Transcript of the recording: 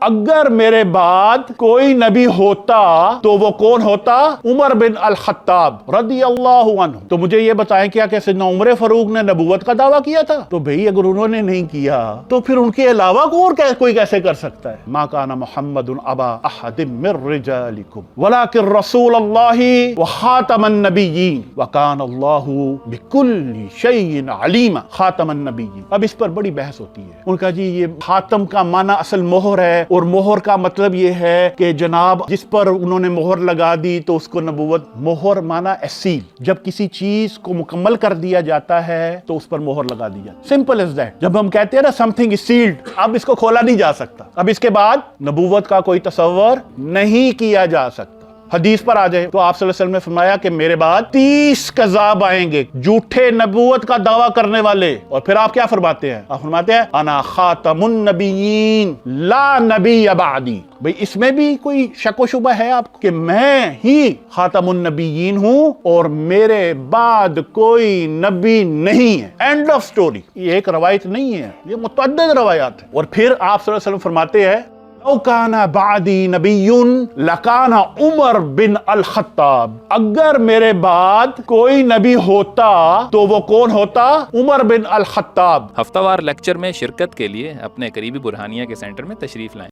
اگر میرے بعد کوئی نبی ہوتا تو وہ کون ہوتا؟ عمر بن الخطاب رضی اللہ عنہ۔ تو مجھے یہ بتائیں کیا کہ سیدنا عمر فاروق نے نبوت کا دعویٰ کیا تھا؟ تو بھئی اگر انہوں نے نہیں کیا تو پھر ان کے علاوہ کوئی کیسے کر سکتا ہے؟ ما کان محمد ابا احد من رجالکم ولکن رسول اللہ وخاتم النبیین وکان اللہ بکل شیء علیما۔ خاتم النبیین، اب اس پر بڑی بحث ہوتی ہے۔ ان کا جی یہ خاتم کا معنی اصل مہر ہے، اور مہر کا مطلب یہ ہے کہ جناب جس پر انہوں نے مہر لگا دی تو اس کو نبوت۔ مہر معنی اسیل، جب کسی چیز کو مکمل کر دیا جاتا ہے تو اس پر مہر لگا دی جاتی ہے، سمپل از دیٹ۔ جب ہم کہتے ہیں نا سم تھنگ از سیلڈ، اب اس کو کھولا نہیں جا سکتا، اب اس کے بعد نبوت کا کوئی تصور نہیں کیا جا سکتا۔ حدیث پر آ جائے تو آپ صلی اللہ علیہ وسلم نے فرمایا کہ میرے بعد 30 کذاب آئیں گے، جھوٹے نبوت کا دعویٰ کرنے والے، اور پھر آپ کیا فرماتے ہیں؟ آپ فرماتے ہیں انا خاتم النبیین لا نبی بعدی۔ بھئی اس میں بھی کوئی شک و شبہ ہے آپ کو کہ میں ہی خاتم النبیین ہوں اور میرے بعد کوئی نبی نہیں ہے، اینڈ آف سٹوری۔ یہ ایک روایت نہیں ہے، یہ متعدد روایات ہیں۔ اور پھر آپ صلی اللہ علیہ وسلم فرماتے ہیں لو کان بعدی نبی لکان عمر بن الخطاب۔ اگر میرے بعد کوئی نبی ہوتا تو وہ کون ہوتا؟ عمر بن الخطاب۔ ہفتہ وار لیکچر میں شرکت کے لیے اپنے قریبی برہانیہ کے سینٹر میں تشریف لائیں۔